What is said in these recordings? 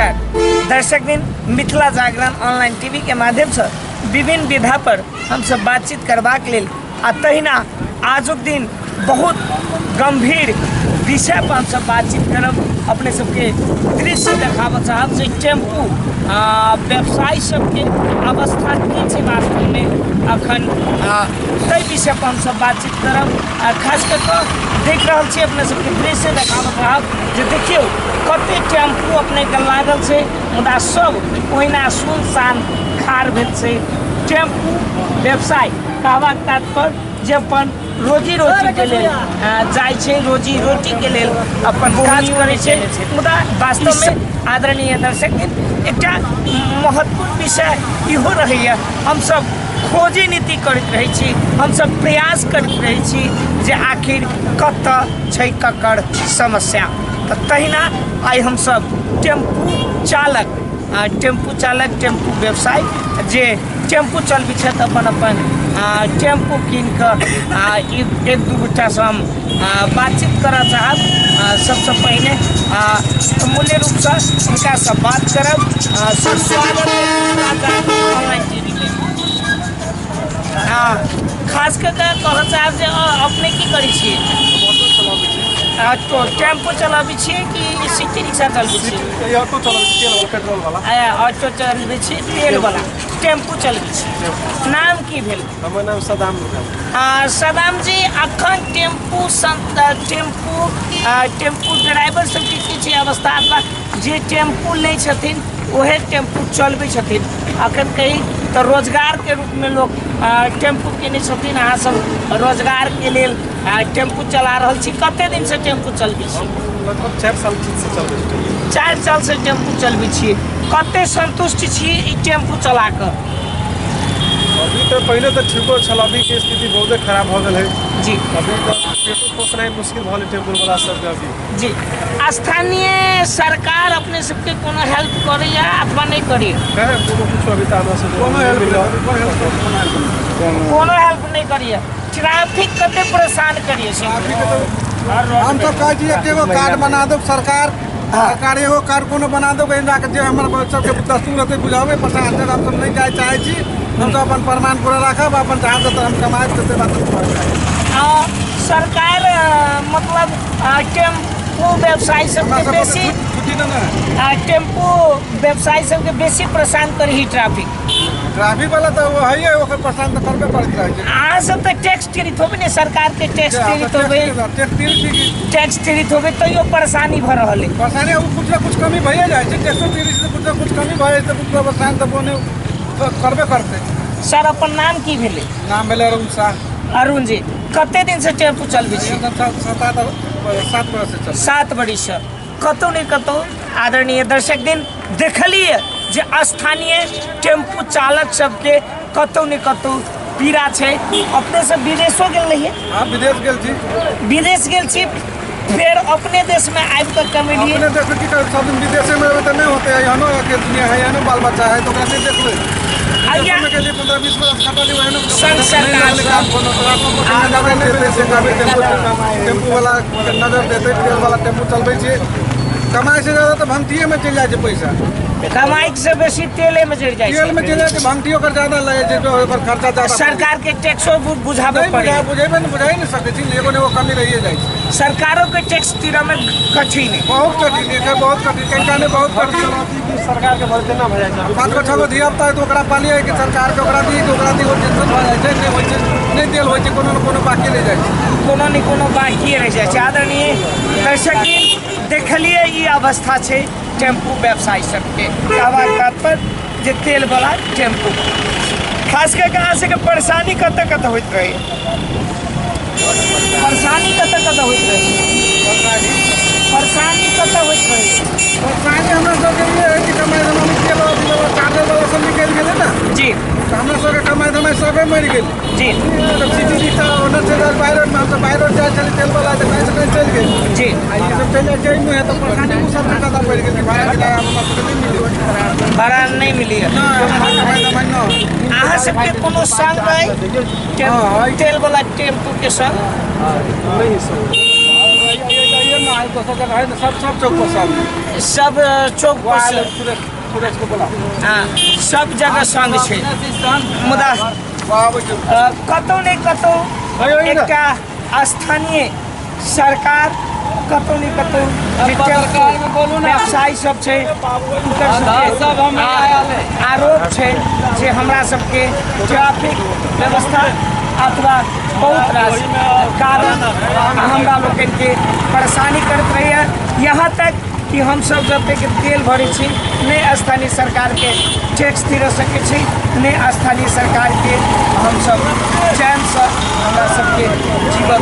नमस्कार दर्शक दिन मिथिला जागरण ऑनलाइन टीवी के माध्यम से विभिन्न विधा पर हम सब बातचीत करबाक लेल आ तहिना आजुक दिन बहुत गंभीर विषय पर हम सब बातचीत करब। अपने सबके दृश्य देखाब चाहब जे टेम्पू व्यवसायी सबके अवस्था की छै वास्तव में अखन ताहि विषय पर हम सब बातचीत करब। खास कर देख रहा छी अपने सबके दृश्य देखाब चाहब जे देखियो कते टेम्पू अपने के लागल छै मुदा सब ओहिना सुनसान खार भेल छै। टेम्पू व्यवसाय कहबाक तात्पर्य जे अपन रोजी रोटी के लेल जाय छै, रोजी रोटी के लेल अपन काज करे छै। मुदा वास्तव में आदरणीय दर्शक एकटा महत्वपूर्ण विषय इहो रहैया, हम सब खोजी नीति करैत रहै छी, हम सब प्रयास करैत रहै छी जे आखिर कतऽ छै ककर समस्या। तऽ तहिना आइ हम सब टेम्पू चालक टेम्पू व्यवसाय जे टेम्पू चलबी छथि अपन अपन टेम्पू कीन कऽ एक दू गोटा से हम बातचीत करऽ चाहब। सबसे पहले मूल्य रूप से हुनका से बात करब। स्वागत ऑनलाइन टीवी में। खास कर कहऽ चाहब जे अपने की करै छियै? तो टेम्पू चलाबी छियै कि सिटी रिक्शा चलबी छियै? ऑटो चलाबी छियै, तेल पेट्रोल वाला। ऑटो चलबी छियै, तेल वाला टेम्पू चलबी छियै। नाम की भेल? हमर नाम सदाम। सदाम जी, अखन टेम्पू ड्राइवर सबके की छै अवस्था, अथवा जे टेम्पू लै छथिन ओहे टेम्पू चलबै छथिन? अखन कहीं तो रोजगार के रूप में लोग टेम्पू किनै छथिन, अहाँ सब रोजगार के लेल टेम्पू चला रहल छी। कते दिन से टेम्पू चलबै छी? लगभग 4 साल से चलबै छी। 4 साल से टेम्पू चलबै छी। कते संतुष्ट छी ई टेम्पू चला कऽ? अभी तो पहले तो ठीको छल, अभी के स्थिति बहुत खराब हो गई है जी। अभी तो पेटो पोसनाइ मुश्किल भले टेम्पू वाला सबके अभी। जी, स्थानीय सरकार अपने सबके कोनो हेल्प करैया अथवा नहीं करैया? कुछ अभी तो हमरा से कोनो हेल्प नहीं करिए। ट्रैफिक कते परेशान करिए? हम तो कह दिए कि एगो कार्ड बना दो सरकार, सरकार एगो कार्ड कोनो बना दो जे हमारे सबके दस्तूर रहते बुझावे पता हम सब नहीं जाए चाहे छी। हम तो अपन प्रमाण पूरा रखब, अपन जहाँ तक हम कमाए तते बात सरकार मतलब टेम्पू व्यवसायी सबके बेसी टेम्पू व्यवसायी सबके बेसी परेशान करही ट्रैफिक वाला तो वो है ही, ओकर परेशान तो करबे करैत रहै छै। अहाँ सब तो टैक्स टिरित होबे ने, सरकार के टैक्स टिरित होबे, टैक्स टिरित होबे तो यो परेशानी भ रहल है। परेशानी कुछ ना कुछ कमी भइए जाइ छै, टैक्स टिरित से कुछ ना कुछ कमी भए जाइ छै, कुछ परेशान तो बोने करबे करते। सर अपन नाम की भेले? नाम भेले अरुण शाह। अरुण जी, कते दिन से टेम्पू चलबी छी? 7 बरस से चल। 7 बरिस से कतौ नहीं कतौ आदरणीय दर्शक दिन देखलिए जे स्थानीय टेम्पू चालक सबके कतौ नहीं कतौ पीड़ा छै। अपने सब विदेशो गेल रहिए? हाँ, विदेश गेल छी। विदेश गेल छी, फिर अपने देश में आबि कऽ कमेलिए? अपने देश की कर, सब दिन विदेशे में तो नहीं होते है, यहाँ के दुनिया है, यहाँ बाल बच्चा है, तो कैसे देख ले? आइया 15-20 बरस खटा ली वही सरकार टेम्पू वाला नजर देते, तेल वाला टेम्पू चलबै छी। कमाई से ज्यादा तो भंगटिये में चल जाए छै पैसा। कमाई से बेसी तेले में चढ़ जाए छै। तेल में चल जाए छै, भंगटियो कर ज्यादा लगे छै, जो ओकर खर्चा ज्यादा। सरकार के टैक्सो बुझाबे पड़े, बुझेबे न बुझाई नहीं सकै छी, एगो ने एगो कमी रहिए जाइ छै। सरकारों के टैक्स तीरा में कठिन है, बहुत कठिन है, बहुत कठिन, कहीं में बहुत कठिन। सरकार के भर देना भए जाइ छै। 5 गो धिया पुता है तो ओकरा पालिए कि सरकार के ओकरा दी तो ओकरा दी, वो टेंशन भए जाइ छै, नहीं होइ छै, नहीं देल होइ छै, कोनो न कोनो बाकी रह जाइ छै, कोनो न कोनो बाकी रह जाइ छै। आदरणीय दर्शक देखलिए ई अवस्था छै टेम्पू व्यवसायी सबके। कहबाक तात्पर्य जे तेल वाला टेम्पू, खास करके अहाँ सबके परेशानी कतऽ कतऽ होइत रही? परेशानी कतऽ कतऽ होइत रही? परेशानी कतऽ होइत रही? परेशानी हमरा सबके ये है कि कमाई धमाई के वाला चार्जर वाला सब निकल गेलै ना जी, तो हमरा सबके कमाई धमाई सबे मरि गेल जी। सिटी रिक्शा ओनर से बाहर में हम सब बाहर जाए चले, तेल वाला से कहीं से कहीं चल गए जी। ये सब चले जाए में है तो परेशानी को सब ज्यादा बढ़ गेल। भाड़ा किराया हमरा सबके नहीं मिली, भाड़ा नहीं मिली है। ना कमाई धमाई ना। अहाँ सबके कोनो संग रही तेल वाला टेम्पू के संग? नहीं सर, ये है दोसर जगह है ना सब चौक पर सब चौक पर सुरेश को बोला हाँ, सब जगह संग छे मुदा कतौ ने कतौ एकटा स्थानीय सरकार कतौ ने कतौ व्यवसायी सब छे आरोप छे जे हमरा सबके ट्रैफिक व्यवस्था अथवा बहुत रास कारण हमरा लोग के परेशानी करत रही है। यहाँ तक कि हम सब जब तक तेल भरे छी नहीं स्थानीय सरकार के टैक्स दे सके छी नहीं स्थानीय सरकार के हम सब चैन से हमरा सबके जीवन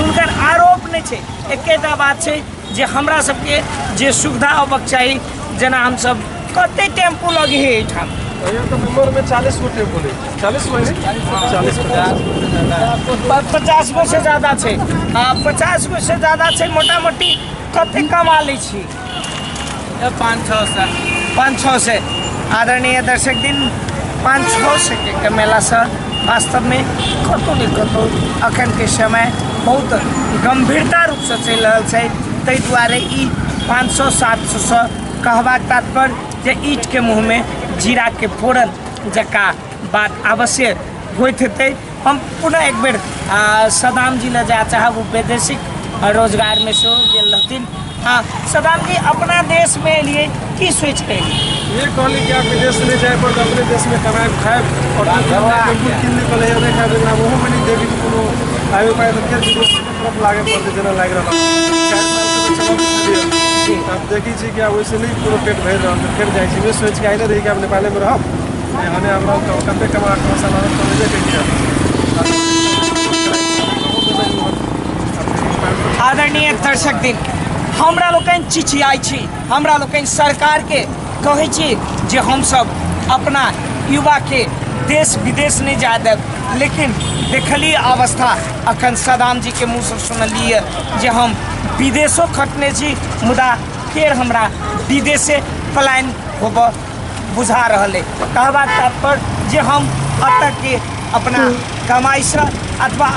उनकर आरोप नहीं छे। एकेटा बात छे जे हमरा सबके जे सुविधा होबक चाहिए जना हम सब कते टेम्पू लगे है एठाम तो मेंबर में 40 गो टेम्पो है 40 गो है 50 गो से ज्यादा छे 50 गो से ज्यादा छे मोटा मोटी कते कमा लै छी 5-6 से आदरणीय दर्शक दिन 5-6 से के कमेला से वास्तव में कतौ न कतौ अखन के समय बहुत गंभीरता रूप से चल रहा है। ताहि दुआरे ई 500-700 से कहबाक तात्पर्य जे ईट के मुँह में जीरा के फोड़न जका बात अवश्य होते हेतै। हम पुनः एक बेर सदाम जी ले जाए चाहब वैदेशिक रोजगार में से गेल रहथिन। हाँ सदाम जी अपना देश में लिए की सोच के ये कहली कि आप विदेश ले जाए पर अपने देश में कमाए खाए और किन निकले नहीं खाए वो में नहीं देवी कोनो हाईवे पाए तो फिर विदेश तरफ लागे पड़ते जना लाग रहा आप देखी छी कि वैसे नहीं पूरा पेट भर रहा फिर जाए छी मैं सोच के आइले रही कि आप नेपाले में रहब हने हमरा कते कमा साला समझे के आदरणीय दर्शक दिन हमरा लोकन चिचियाई छी हमरा लोकन सरकार के कहे छी जे हम सब अपना युवा के देश विदेश नहीं जाए देब लेकिन देखली अवस्था अखन सदाम जी के मुँह से सुनलिए जे हम विदेशों खटने छी मुदा फिर हमरा विदेशे पलायन होब बुझा रहे कहबाक तात्पर्य जे हम अतः के अपना कमाई से अथवा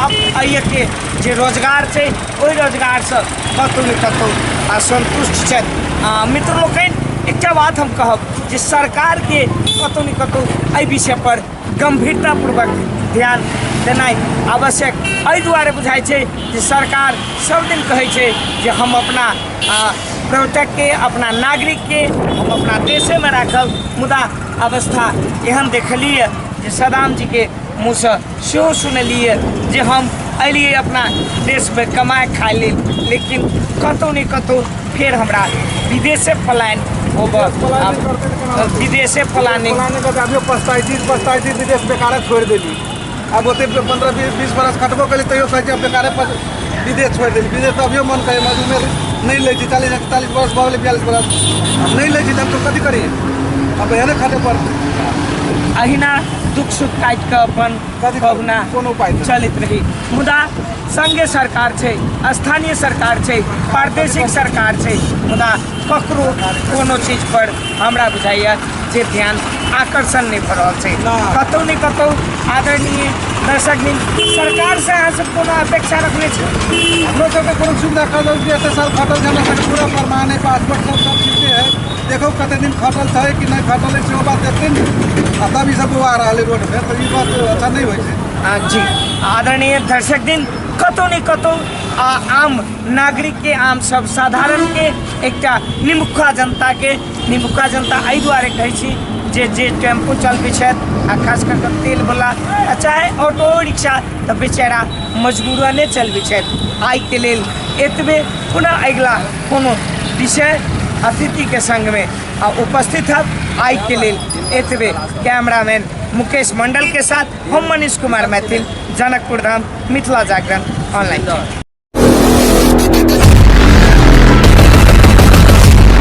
के जे रोजगार है वही रोजगार से कतौ न कतौ असंतुष्ट छथि। मित्र लोकनि एकटा बात हम कहब जे सरकार के कतौ न कतौ एहि विषय पर गंभीरतापूर्वक ध्यान देनाइ आवश्यक एहि दुआरे बुझाइ छै जे सरकार सब दिन कहै छै जे हम अपना पर्यटक के अपना नागरिक के हम अपना देशे में राखब मुदा अवस्था एहन देखलिए जे सदाम जी के मुँह से सेहो सुनलिए जे हम अलिए अपना देश में कमाए खाए ले लेकिन कतौ न कतौ फिर हमरा विदेशे पलायन होब विदेशे प्लानिंग पछताई विदेश बेकार छोड़ देली अब ओते 15-20 बरस खटबो कली तैयो कहे बेकार विदेश छोड़ देली विदेश तो अभियो मन करे मधुमेह नहीं ले 40-41 बरस भऽ गेलै 42 बरस नहीं ले तो कथी करी अब एहने खटे पड़ते अहिना दुख सुख काट के अपन पहुना चलित रही मुदा संघीय सरकार छै स्थानीय सरकार छै प्रादेशिक सरकार छै मुदा ककरो कोनो चीज पर हमरा बुझाइए जे ध्यान आकर्षण नहीं भऽ रहल छै कतौ न कतौ आदरणीय दर्शक दिन सरकार से अहाँ सब कोनो अपेक्षा रखने छी हमरो सबके कोनो सुविधा कर दो कि एते साल खटल हमरा सबके पूरा प्रमाण है पासपोर्ट सब चीज है देखो कते दिन खटल छै कि नहीं खटल है सेहो बात देखते तब ई सब आ रहा है रोड पे तो ई बात अच्छा नहीं होइ छै। जी आदरणीय दर्शक दिन कतौ न कतौ आम नागरिक के आम सब साधारण के एकटा निमुखा जनता एहि दुआरे कहै छी जे टेम्पू चलबै छथि आ खास कर कऽ तेल वाला चाहे ऑटो रिक्शा तऽ बेचारा मजबूरने चलबै छथि आइ के लेल एतबे पुनः अगिला कोनो विषय अतिथि के संग में उपस्थित है आई के लेल एतबे कैमरामैन मुकेश मंडल के साथ हम मनीष कुमार मैथिल जनकपुर धाम मिथिला जागरण ऑनलाइन।